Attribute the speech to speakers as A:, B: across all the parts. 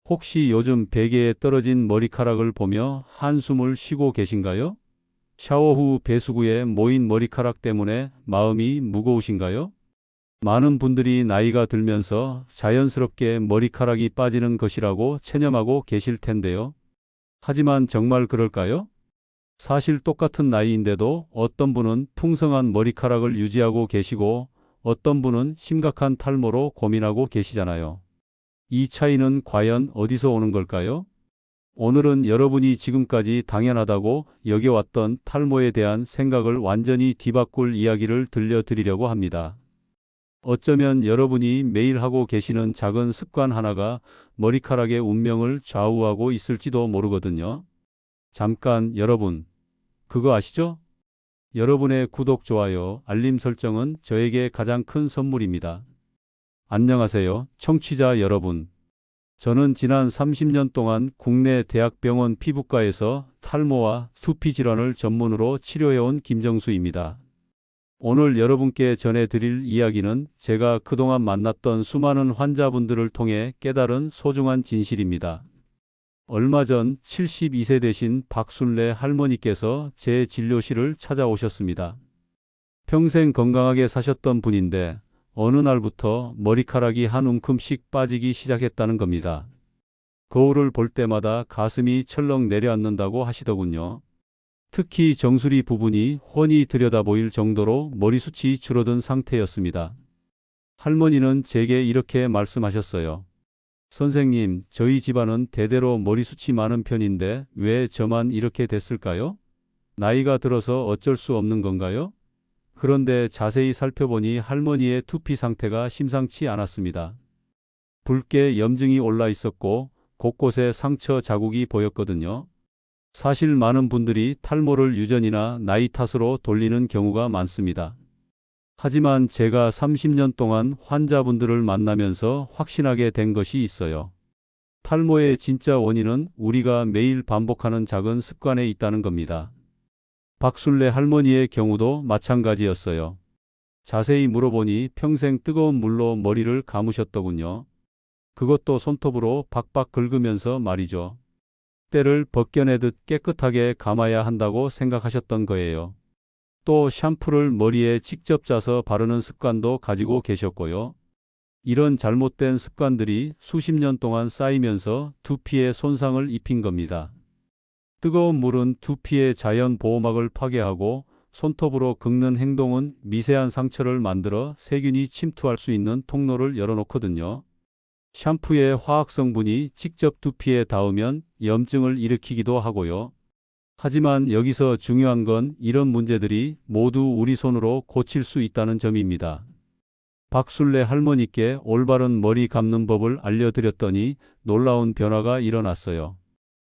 A: 혹시 요즘 베개에 떨어진 머리카락을 보며 한숨을 쉬고 계신가요? 샤워 후 배수구에 모인 머리카락 때문에 마음이 무거우신가요? 많은 분들이 나이가 들면서 자연스럽게 머리카락이 빠지는 것이라고 체념하고 계실 텐데요. 하지만 정말 그럴까요? 사실 똑같은 나이인데도 어떤 분은 풍성한 머리카락을 유지하고 계시고 어떤 분은 심각한 탈모로 고민하고 계시잖아요. 이 차이는 과연 어디서 오는 걸까요? 오늘은 여러분이 지금까지 당연하다고 여겨왔던 탈모에 대한 생각을 완전히 뒤바꿀 이야기를 들려드리려고 합니다. 어쩌면 여러분이 매일 하고 계시는 작은 습관 하나가 머리카락의 운명을 좌우하고 있을지도 모르거든요. 잠깐 여러분, 그거 아시죠? 여러분의 구독, 좋아요, 알림 설정은 저에게 가장 큰 선물입니다. 안녕하세요, 청취자 여러분. 저는 지난 30년 동안 국내 대학병원 피부과에서 탈모와 두피 질환을 전문으로 치료해온 김정수입니다. 오늘 여러분께 전해드릴 이야기는 제가 그동안 만났던 수많은 환자분들을 통해 깨달은 소중한 진실입니다. 얼마 전 72세 되신 박순래 할머니께서 제 진료실을 찾아오셨습니다. 평생 건강하게 사셨던 분인데 어느 날부터 머리카락이 한 움큼씩 빠지기 시작했다는 겁니다. 거울을 볼 때마다 가슴이 철렁 내려앉는다고 하시더군요. 특히 정수리 부분이 훤히 들여다 보일 정도로 머리숱이 줄어든 상태였습니다. 할머니는 제게 이렇게 말씀하셨어요. 선생님, 저희 집안은 대대로 머리숱이 많은 편인데 왜 저만 이렇게 됐을까요? 나이가 들어서 어쩔 수 없는 건가요? 그런데 자세히 살펴보니 할머니의 두피 상태가 심상치 않았습니다. 붉게 염증이 올라 있었고 곳곳에 상처 자국이 보였거든요. 사실 많은 분들이 탈모를 유전이나 나이 탓으로 돌리는 경우가 많습니다. 하지만 제가 30년 동안 환자분들을 만나면서 확신하게 된 것이 있어요. 탈모의 진짜 원인은 우리가 매일 반복하는 작은 습관에 있다는 겁니다. 박순래 할머니의 경우도 마찬가지였어요. 자세히 물어보니 평생 뜨거운 물로 머리를 감으셨더군요. 그것도 손톱으로 박박 긁으면서 말이죠. 때를 벗겨내듯 깨끗하게 감아야 한다고 생각하셨던 거예요. 또 샴푸를 머리에 직접 짜서 바르는 습관도 가지고 계셨고요. 이런 잘못된 습관들이 수십 년 동안 쌓이면서 두피에 손상을 입힌 겁니다. 뜨거운 물은 두피의 자연 보호막을 파괴하고 손톱으로 긁는 행동은 미세한 상처를 만들어 세균이 침투할 수 있는 통로를 열어놓거든요. 샴푸의 화학 성분이 직접 두피에 닿으면 염증을 일으키기도 하고요. 하지만 여기서 중요한 건 이런 문제들이 모두 우리 손으로 고칠 수 있다는 점입니다. 박순래 할머니께 올바른 머리 감는 법을 알려드렸더니 놀라운 변화가 일어났어요.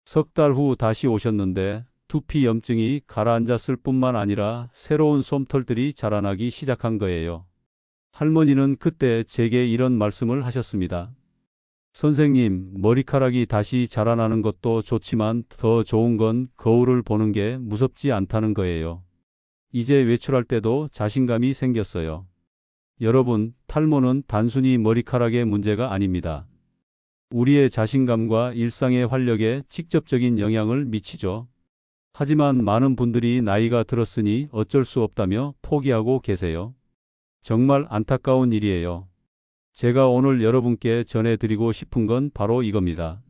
A: 석 달 후 다시 오셨는데 두피 염증이 가라앉았을 뿐만 아니라 새로운 솜털들이 자라나기 시작한 거예요. 할머니는 그때 제게 이런 말씀을 하셨습니다. 선생님, 머리카락이 다시 자라나는 것도 좋지만 더 좋은 건 거울을 보는 게 무섭지 않다는 거예요. 이제 외출할 때도 자신감이 생겼어요. 여러분, 탈모는 단순히 머리카락의 문제가 아닙니다. 우리의 자신감과 일상의 활력에 직접적인 영향을 미치죠. 하지만 많은 분들이 나이가 들었으니 어쩔 수 없다며 포기하고 계세요. 정말 안타까운 일이에요. 제가 오늘 여러분께 전해드리고 싶은 건 바로 이겁니다.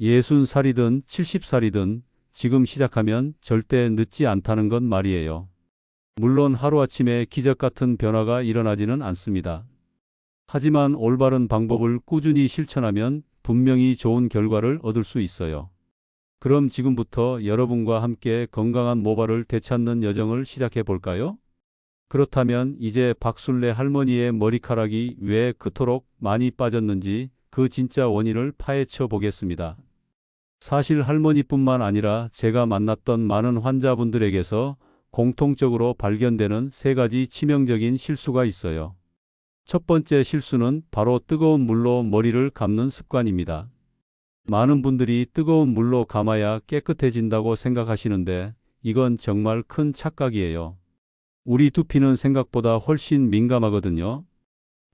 A: 60살이든 70살이든 지금 시작하면 절대 늦지 않다는 건 말이에요. 물론 하루아침에 기적 같은 변화가 일어나지는 않습니다. 하지만 올바른 방법을 꾸준히 실천하면 분명히 좋은 결과를 얻을 수 있어요. 그럼 지금부터 여러분과 함께 건강한 모발을 되찾는 여정을 시작해 볼까요? 그렇다면 이제 박순래 할머니의 머리카락이 왜 그토록 많이 빠졌는지 그 진짜 원인을 파헤쳐 보겠습니다. 사실 할머니뿐만 아니라 제가 만났던 많은 환자분들에게서 공통적으로 발견되는 세 가지 치명적인 실수가 있어요. 첫 번째 실수는 바로 뜨거운 물로 머리를 감는 습관입니다. 많은 분들이 뜨거운 물로 감아야 깨끗해진다고 생각하시는데 이건 정말 큰 착각이에요. 우리 두피는 생각보다 훨씬 민감하거든요.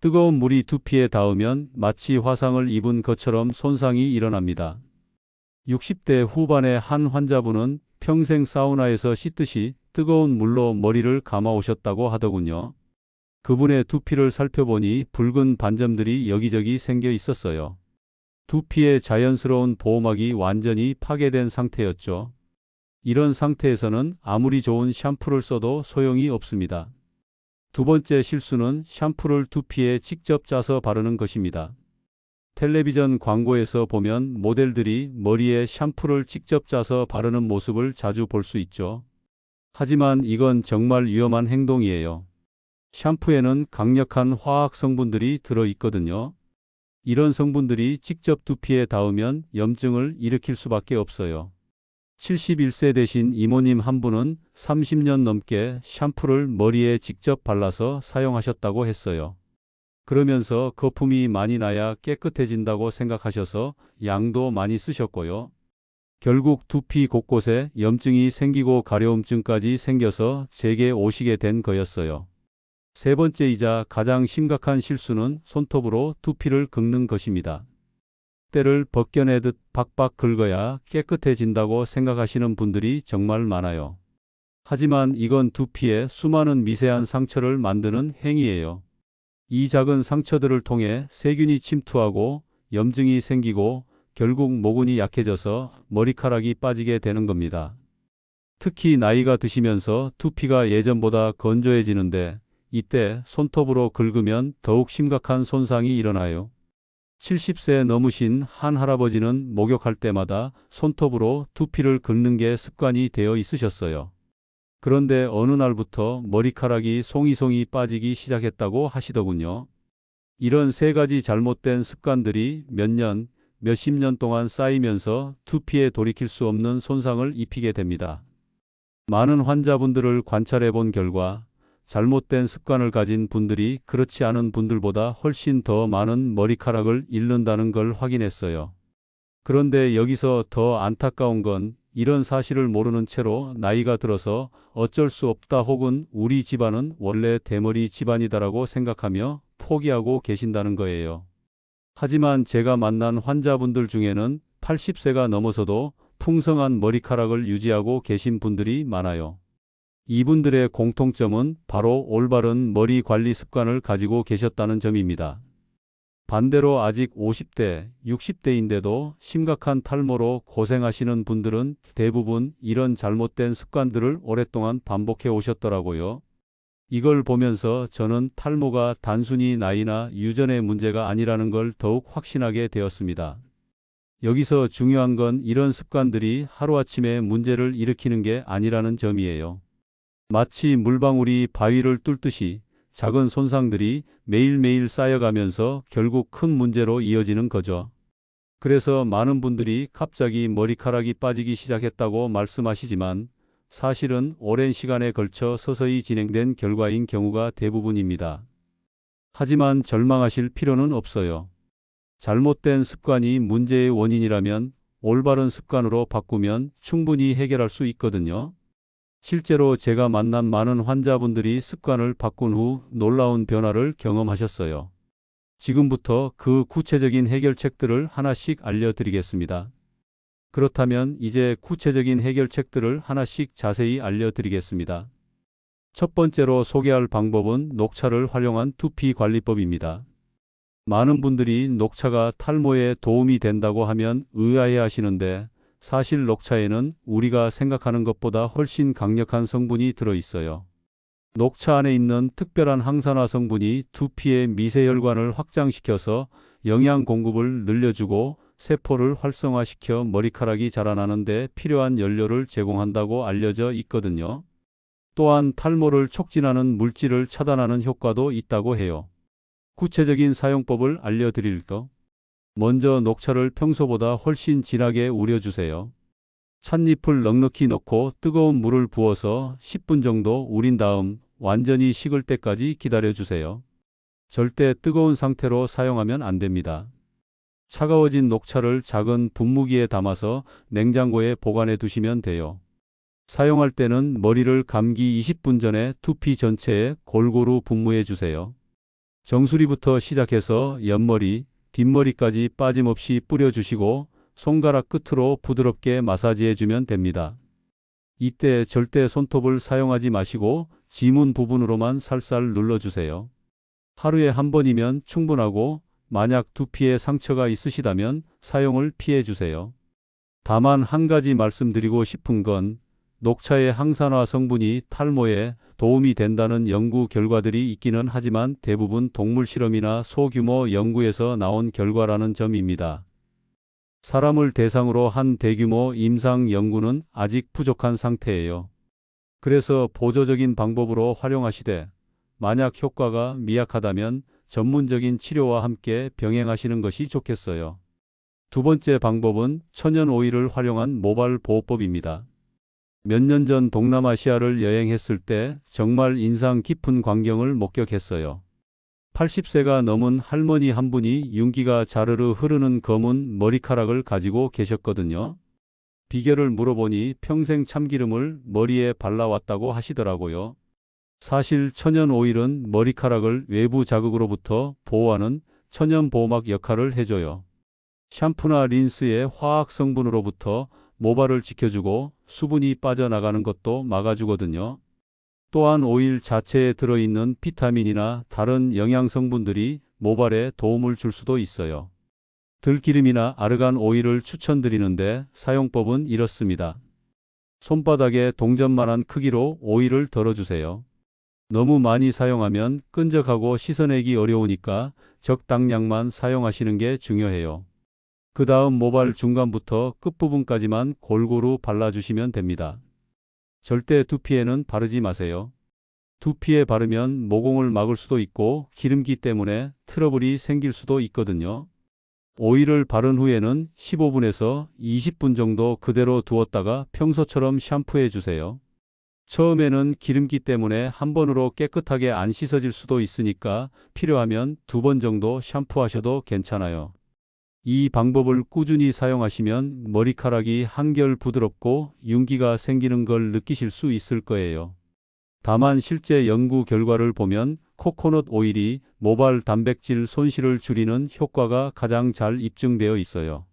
A: 뜨거운 물이 두피에 닿으면 마치 화상을 입은 것처럼 손상이 일어납니다. 60대 후반의 한 환자분은 평생 사우나에서 씻듯이 뜨거운 물로 머리를 감아오셨다고 하더군요. 그분의 두피를 살펴보니 붉은 반점들이 여기저기 생겨 있었어요. 두피의 자연스러운 보호막이 완전히 파괴된 상태였죠. 이런 상태에서는 아무리 좋은 샴푸를 써도 소용이 없습니다. 두 번째 실수는 샴푸를 두피에 직접 짜서 바르는 것입니다. 텔레비전 광고에서 보면 모델들이 머리에 샴푸를 직접 짜서 바르는 모습을 자주 볼 수 있죠. 하지만 이건 정말 위험한 행동이에요. 샴푸에는 강력한 화학 성분들이 들어 있거든요. 이런 성분들이 직접 두피에 닿으면 염증을 일으킬 수밖에 없어요. 71세 되신 이모님 한 분은 30년 넘게 샴푸를 머리에 직접 발라서 사용하셨다고 했어요. 그러면서 거품이 많이 나야 깨끗해진다고 생각하셔서 양도 많이 쓰셨고요. 결국 두피 곳곳에 염증이 생기고 가려움증까지 생겨서 제게 오시게 된 거였어요. 세 번째이자 가장 심각한 실수는 손톱으로 두피를 긁는 것입니다. 때를 벗겨내듯 박박 긁어야 깨끗해진다고 생각하시는 분들이 정말 많아요. 하지만 이건 두피에 수많은 미세한 상처를 만드는 행위예요. 이 작은 상처들을 통해 세균이 침투하고 염증이 생기고 결국 모근이 약해져서 머리카락이 빠지게 되는 겁니다. 특히 나이가 드시면서 두피가 예전보다 건조해지는데 이때 손톱으로 긁으면 더욱 심각한 손상이 일어나요. 70세 넘으신 한 할아버지는 목욕할 때마다 손톱으로 두피를 긁는 게 습관이 되어 있으셨어요. 그런데 어느 날부터 머리카락이 송이송이 빠지기 시작했다고 하시더군요. 이런 세 가지 잘못된 습관들이 몇 년, 몇십 년 동안 쌓이면서 두피에 돌이킬 수 없는 손상을 입히게 됩니다. 많은 환자분들을 관찰해 본 결과 잘못된 습관을 가진 분들이 그렇지 않은 분들보다 훨씬 더 많은 머리카락을 잃는다는 걸 확인했어요. 그런데 여기서 더 안타까운 건 이런 사실을 모르는 채로 나이가 들어서 어쩔 수 없다 혹은 우리 집안은 원래 대머리 집안이다라고 생각하며 포기하고 계신다는 거예요. 하지만 제가 만난 환자분들 중에는 80세가 넘어서도 풍성한 머리카락을 유지하고 계신 분들이 많아요. 이분들의 공통점은 바로 올바른 머리 관리 습관을 가지고 계셨다는 점입니다. 반대로 아직 50대, 60대인데도 심각한 탈모로 고생하시는 분들은 대부분 이런 잘못된 습관들을 오랫동안 반복해 오셨더라고요. 이걸 보면서 저는 탈모가 단순히 나이나 유전의 문제가 아니라는 걸 더욱 확신하게 되었습니다. 여기서 중요한 건 이런 습관들이 하루아침에 문제를 일으키는 게 아니라는 점이에요. 마치 물방울이 바위를 뚫듯이 작은 손상들이 매일매일 쌓여가면서 결국 큰 문제로 이어지는 거죠. 그래서 많은 분들이 갑자기 머리카락이 빠지기 시작했다고 말씀하시지만 사실은 오랜 시간에 걸쳐 서서히 진행된 결과인 경우가 대부분입니다. 하지만 절망하실 필요는 없어요. 잘못된 습관이 문제의 원인이라면 올바른 습관으로 바꾸면 충분히 해결할 수 있거든요. 실제로 제가 만난 많은 환자분들이 습관을 바꾼 후 놀라운 변화를 경험하셨어요. 지금부터 그 구체적인 해결책들을 하나씩 알려드리겠습니다. 그렇다면 이제 구체적인 해결책들을 하나씩 자세히 알려드리겠습니다. 첫 번째로 소개할 방법은 녹차를 활용한 두피 관리법입니다. 많은 분들이 녹차가 탈모에 도움이 된다고 하면 의아해 하시는데 사실 녹차에는 우리가 생각하는 것보다 훨씬 강력한 성분이 들어 있어요. 녹차 안에 있는 특별한 항산화 성분이 두피의 미세혈관을 확장시켜서 영양 공급을 늘려주고 세포를 활성화시켜 머리카락이 자라나는 데 필요한 연료를 제공한다고 알려져 있거든요. 또한 탈모를 촉진하는 물질을 차단하는 효과도 있다고 해요. 구체적인 사용법을 알려드릴까? 먼저 녹차를 평소보다 훨씬 진하게 우려주세요. 찻잎을 넉넉히 넣고 뜨거운 물을 부어서 10분 정도 우린 다음 완전히 식을 때까지 기다려주세요. 절대 뜨거운 상태로 사용하면 안 됩니다. 차가워진 녹차를 작은 분무기에 담아서 냉장고에 보관해 두시면 돼요. 사용할 때는 머리를 감기 20분 전에 두피 전체에 골고루 분무해 주세요. 정수리부터 시작해서 옆머리, 뒷머리까지 빠짐없이 뿌려주시고 손가락 끝으로 부드럽게 마사지해주면 됩니다. 이때 절대 손톱을 사용하지 마시고 지문 부분으로만 살살 눌러주세요. 하루에 한 번이면 충분하고 만약 두피에 상처가 있으시다면 사용을 피해주세요. 다만 한 가지 말씀드리고 싶은 건 녹차의 항산화 성분이 탈모에 도움이 된다는 연구 결과들이 있기는 하지만 대부분 동물 실험이나 소규모 연구에서 나온 결과라는 점입니다. 사람을 대상으로 한 대규모 임상 연구는 아직 부족한 상태예요. 그래서 보조적인 방법으로 활용하시되 만약 효과가 미약하다면 전문적인 치료와 함께 병행하시는 것이 좋겠어요. 두 번째 방법은 천연 오일을 활용한 모발 보호법입니다. 몇 년 전 동남아시아를 여행했을 때 정말 인상 깊은 광경을 목격했어요. 80세가 넘은 할머니 한 분이 윤기가 자르르 흐르는 검은 머리카락을 가지고 계셨거든요. 비결을 물어보니 평생 참기름을 머리에 발라왔다고 하시더라고요. 사실 천연 오일은 머리카락을 외부 자극으로부터 보호하는 천연 보호막 역할을 해줘요. 샴푸나 린스의 화학 성분으로부터 모발을 지켜주고 수분이 빠져나가는 것도 막아주거든요. 또한 오일 자체에 들어있는 비타민이나 다른 영양 성분들이 모발에 도움을 줄 수도 있어요. 들기름이나 아르간 오일을 추천드리는데 사용법은 이렇습니다. 손바닥에 동전만한 크기로 오일을 덜어주세요. 너무 많이 사용하면 끈적하고 씻어내기 어려우니까 적당량만 사용하시는 게 중요해요. 그 다음 모발 중간부터 끝부분까지만 골고루 발라주시면 됩니다. 절대 두피에는 바르지 마세요. 두피에 바르면 모공을 막을 수도 있고 기름기 때문에 트러블이 생길 수도 있거든요. 오일을 바른 후에는 15분에서 20분 정도 그대로 두었다가 평소처럼 샴푸해 주세요. 처음에는 기름기 때문에 한 번으로 깨끗하게 안 씻어질 수도 있으니까 필요하면 2번 정도 샴푸하셔도 괜찮아요. 이 방법을 꾸준히 사용하시면 머리카락이 한결 부드럽고 윤기가 생기는 걸 느끼실 수 있을 거예요. 다만 실제 연구 결과를 보면 코코넛 오일이 모발 단백질 손실을 줄이는 효과가 가장 잘 입증되어 있어요.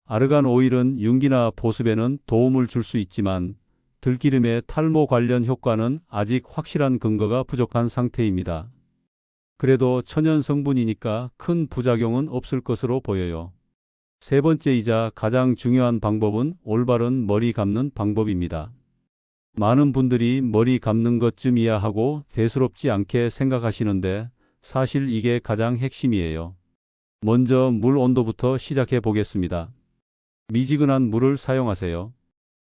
A: 아르간 오일은 윤기나 보습에는 도움을 줄 수 있지만 들기름의 탈모 관련 효과는 아직 확실한 근거가 부족한 상태입니다. 그래도 천연 성분이니까 큰 부작용은 없을 것으로 보여요. 세 번째이자 가장 중요한 방법은 올바른 머리 감는 방법입니다. 많은 분들이 머리 감는 것쯤이야 하고 대수롭지 않게 생각하시는데 사실 이게 가장 핵심이에요. 먼저 물 온도부터 시작해 보겠습니다. 미지근한 물을 사용하세요.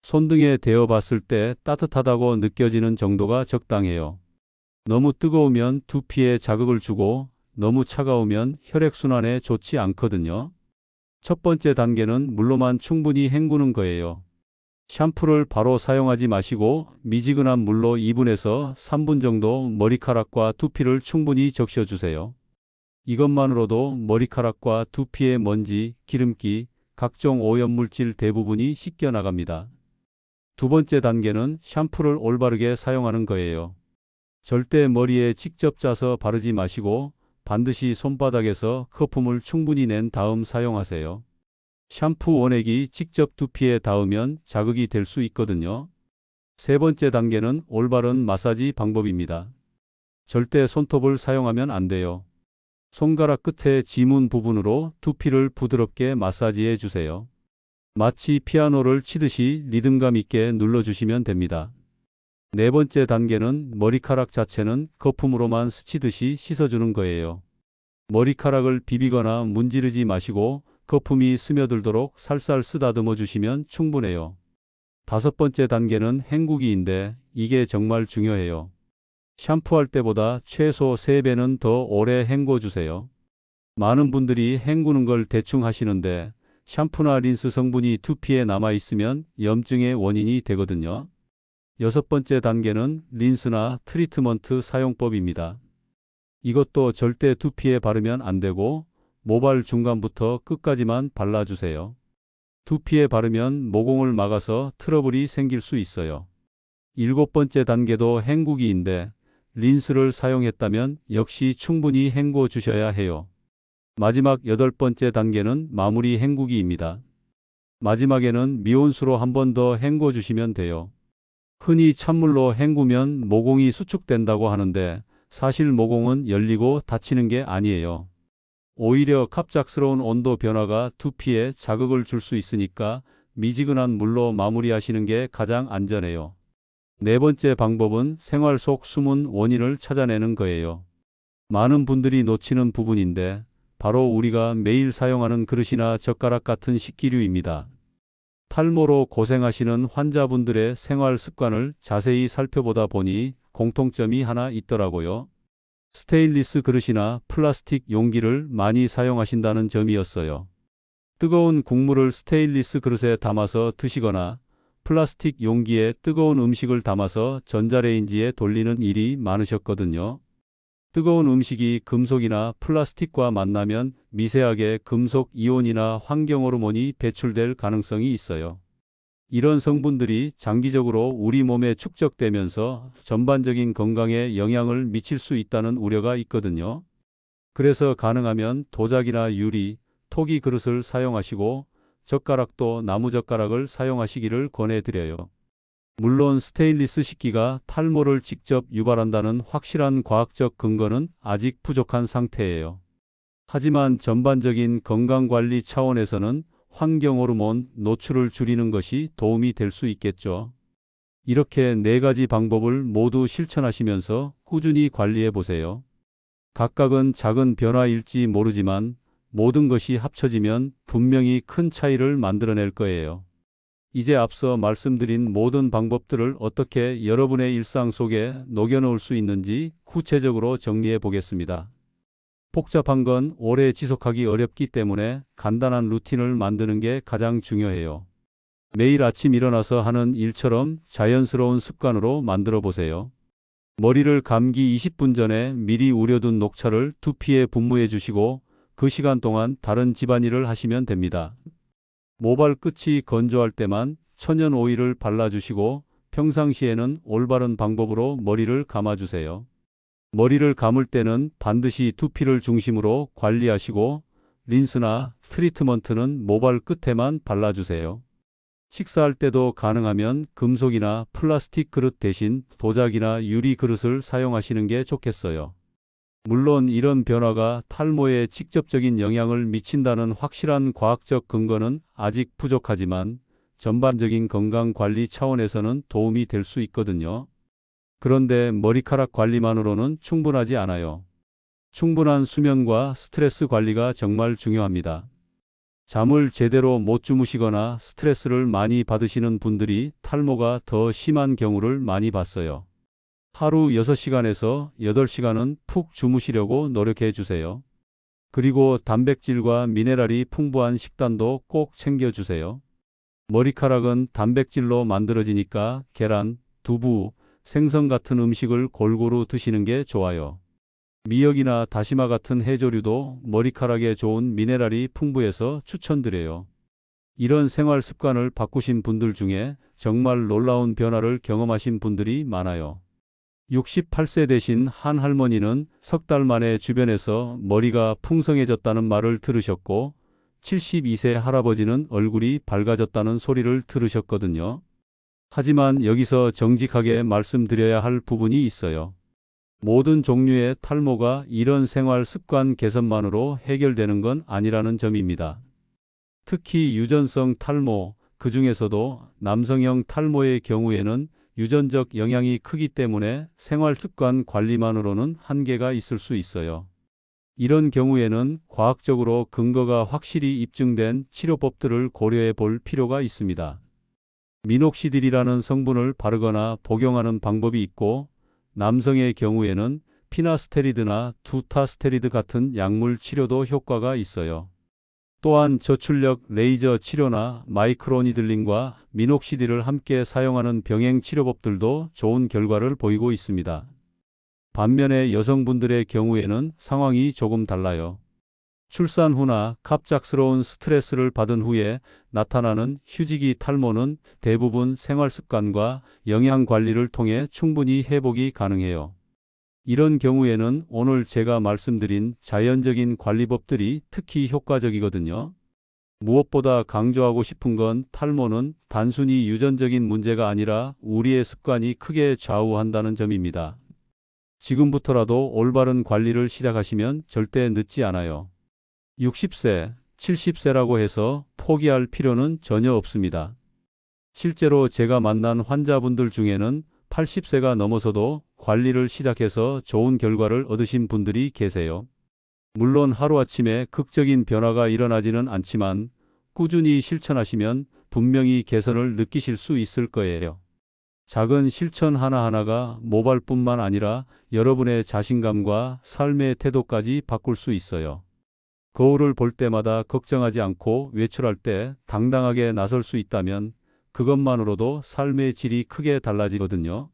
A: 손등에 대어 봤을 때 따뜻하다고 느껴지는 정도가 적당해요. 너무 뜨거우면 두피에 자극을 주고 너무 차가우면 혈액순환에 좋지 않거든요. 첫 번째 단계는 물로만 충분히 헹구는 거예요. 샴푸를 바로 사용하지 마시고 미지근한 물로 2분에서 3분 정도 머리카락과 두피를 충분히 적셔주세요. 이것만으로도 머리카락과 두피의 먼지, 기름기, 각종 오염물질 대부분이 씻겨 나갑니다. 두 번째 단계는 샴푸를 올바르게 사용하는 거예요. 절대 머리에 직접 짜서 바르지 마시고 반드시 손바닥에서 거품을 충분히 낸 다음 사용하세요. 샴푸 원액이 직접 두피에 닿으면 자극이 될 수 있거든요. 세 번째 단계는 올바른 마사지 방법입니다. 절대 손톱을 사용하면 안 돼요. 손가락 끝에 지문 부분으로 두피를 부드럽게 마사지해 주세요. 마치 피아노를 치듯이 리듬감 있게 눌러주시면 됩니다. 네 번째 단계는 머리카락 자체는 거품으로만 스치듯이 씻어주는 거예요. 머리카락을 비비거나 문지르지 마시고 거품이 스며들도록 살살 쓰다듬어 주시면 충분해요. 다섯 번째 단계는 헹구기인데 이게 정말 중요해요. 샴푸할 때보다 최소 3배는 더 오래 헹궈 주세요. 많은 분들이 헹구는 걸 대충 하시는데 샴푸나 린스 성분이 두피에 남아 있으면 염증의 원인이 되거든요. 여섯 번째 단계는 린스나 트리트먼트 사용법입니다. 이것도 절대 두피에 바르면 안 되고 모발 중간부터 끝까지만 발라주세요. 두피에 바르면 모공을 막아서 트러블이 생길 수 있어요. 일곱 번째 단계도 헹구기인데 린스를 사용했다면 역시 충분히 헹궈 주셔야 해요. 마지막 8번째 단계는 마무리 헹구기입니다. 마지막에는 미온수로 한 번 더 헹궈 주시면 돼요. 흔히 찬물로 헹구면 모공이 수축된다고 하는데 사실 모공은 열리고 닫히는 게 아니에요. 오히려 갑작스러운 온도 변화가 두피에 자극을 줄 수 있으니까 미지근한 물로 마무리하시는 게 가장 안전해요. 네 번째 방법은 생활 속 숨은 원인을 찾아내는 거예요. 많은 분들이 놓치는 부분인데 바로 우리가 매일 사용하는 그릇이나 젓가락 같은 식기류입니다. 탈모로 고생하시는 환자분들의 생활 습관을 자세히 살펴보다 보니 공통점이 하나 있더라고요. 스테인리스 그릇이나 플라스틱 용기를 많이 사용하신다는 점이었어요. 뜨거운 국물을 스테인리스 그릇에 담아서 드시거나 플라스틱 용기에 뜨거운 음식을 담아서 전자레인지에 돌리는 일이 많으셨거든요. 뜨거운 음식이 금속이나 플라스틱과 만나면 미세하게 금속 이온이나 환경 호르몬이 배출될 가능성이 있어요. 이런 성분들이 장기적으로 우리 몸에 축적되면서 전반적인 건강에 영향을 미칠 수 있다는 우려가 있거든요. 그래서 가능하면 도자기나 유리, 토기 그릇을 사용하시고 젓가락도 나무젓가락을 사용하시기를 권해드려요. 물론 스테인리스 식기가 탈모를 직접 유발한다는 확실한 과학적 근거는 아직 부족한 상태예요. 하지만 전반적인 건강관리 차원에서는 환경호르몬 노출을 줄이는 것이 도움이 될 수 있겠죠. 이렇게 4가지 방법을 모두 실천하시면서 꾸준히 관리해 보세요. 각각은 작은 변화일지 모르지만 모든 것이 합쳐지면 분명히 큰 차이를 만들어낼 거예요. 이제 앞서 말씀드린 모든 방법들을 어떻게 여러분의 일상 속에 녹여넣을 수 있는지 구체적으로 정리해 보겠습니다. 복잡한 건 오래 지속하기 어렵기 때문에 간단한 루틴을 만드는 게 가장 중요해요. 매일 아침 일어나서 하는 일처럼 자연스러운 습관으로 만들어 보세요. 머리를 감기 20분 전에 미리 우려둔 녹차를 두피에 분무해 주시고 그 시간 동안 다른 집안일을 하시면 됩니다. 모발 끝이 건조할 때만 천연 오일을 발라주시고 평상시에는 올바른 방법으로 머리를 감아주세요. 머리를 감을 때는 반드시 두피를 중심으로 관리하시고 린스나 트리트먼트는 모발 끝에만 발라주세요. 식사할 때도 가능하면 금속이나 플라스틱 그릇 대신 도자기나 유리 그릇을 사용하시는 게 좋겠어요. 물론 이런 변화가 탈모에 직접적인 영향을 미친다는 확실한 과학적 근거는 아직 부족하지만 전반적인 건강 관리 차원에서는 도움이 될 수 있거든요. 그런데 머리카락 관리만으로는 충분하지 않아요. 충분한 수면과 스트레스 관리가 정말 중요합니다. 잠을 제대로 못 주무시거나 스트레스를 많이 받으시는 분들이 탈모가 더 심한 경우를 많이 봤어요. 하루 6시간에서 8시간은 푹 주무시려고 노력해 주세요. 그리고 단백질과 미네랄이 풍부한 식단도 꼭 챙겨 주세요. 머리카락은 단백질로 만들어지니까 계란, 두부, 생선 같은 음식을 골고루 드시는 게 좋아요. 미역이나 다시마 같은 해조류도 머리카락에 좋은 미네랄이 풍부해서 추천드려요. 이런 생활 습관을 바꾸신 분들 중에 정말 놀라운 변화를 경험하신 분들이 많아요. 68세 되신 한 할머니는 3달 만에 주변에서 머리가 풍성해졌다는 말을 들으셨고 72세 할아버지는 얼굴이 밝아졌다는 소리를 들으셨거든요. 하지만 여기서 정직하게 말씀드려야 할 부분이 있어요. 모든 종류의 탈모가 이런 생활 습관 개선만으로 해결되는 건 아니라는 점입니다. 특히 유전성 탈모, 그 중에서도 남성형 탈모의 경우에는 유전적 영향이 크기 때문에 생활 습관 관리만으로는 한계가 있을 수 있어요. 이런 경우에는 과학적으로 근거가 확실히 입증된 치료법들을 고려해 볼 필요가 있습니다. 미녹시딜이라는 성분을 바르거나 복용하는 방법이 있고 남성의 경우에는 피나스테리드나 두타스테리드 같은 약물 치료도 효과가 있어요. 또한 저출력 레이저 치료나 마이크로니들링과 미녹시딜을 함께 사용하는 병행 치료법들도 좋은 결과를 보이고 있습니다. 반면에 여성분들의 경우에는 상황이 조금 달라요. 출산 후나 갑작스러운 스트레스를 받은 후에 나타나는 휴지기 탈모는 대부분 생활 습관과 영양 관리를 통해 충분히 회복이 가능해요. 이런 경우에는 오늘 제가 말씀드린 자연적인 관리법들이 특히 효과적이거든요. 무엇보다 강조하고 싶은 건 탈모는 단순히 유전적인 문제가 아니라 우리의 습관이 크게 좌우한다는 점입니다. 지금부터라도 올바른 관리를 시작하시면 절대 늦지 않아요. 60세, 70세라고 해서 포기할 필요는 전혀 없습니다. 실제로 제가 만난 환자분들 중에는 80세가 넘어서도 관리를 시작해서 좋은 결과를 얻으신 분들이 계세요. 물론 하루아침에 극적인 변화가 일어나지는 않지만 꾸준히 실천하시면 분명히 개선을 느끼실 수 있을 거예요. 작은 실천 하나하나가 모발뿐만 아니라 여러분의 자신감과 삶의 태도까지 바꿀 수 있어요. 거울을 볼 때마다 걱정하지 않고 외출할 때 당당하게 나설 수 있다면 그것만으로도 삶의 질이 크게 달라지거든요.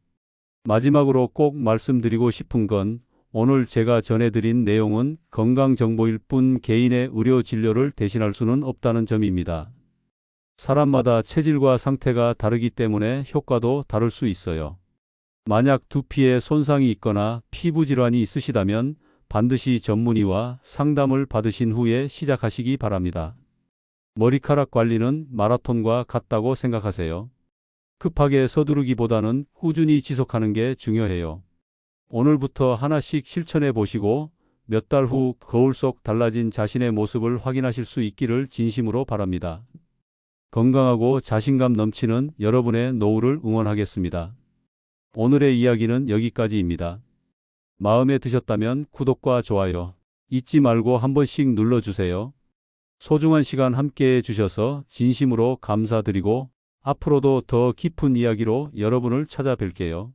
A: 마지막으로 꼭 말씀드리고 싶은 건 오늘 제가 전해드린 내용은 건강정보일 뿐 개인의 의료 진료를 대신할 수는 없다는 점입니다. 사람마다 체질과 상태가 다르기 때문에 효과도 다를 수 있어요. 만약 두피에 손상이 있거나 피부 질환이 있으시다면 반드시 전문의와 상담을 받으신 후에 시작하시기 바랍니다. 머리카락 관리는 마라톤과 같다고 생각하세요. 급하게 서두르기보다는 꾸준히 지속하는 게 중요해요. 오늘부터 하나씩 실천해 보시고 몇 달 후 거울 속 달라진 자신의 모습을 확인하실 수 있기를 진심으로 바랍니다. 건강하고 자신감 넘치는 여러분의 노후를 응원하겠습니다. 오늘의 이야기는 여기까지입니다. 마음에 드셨다면 구독과 좋아요 잊지 말고 한 번씩 눌러주세요. 소중한 시간 함께해 주셔서 진심으로 감사드리고 앞으로도 더 깊은 이야기로 여러분을 찾아뵐게요.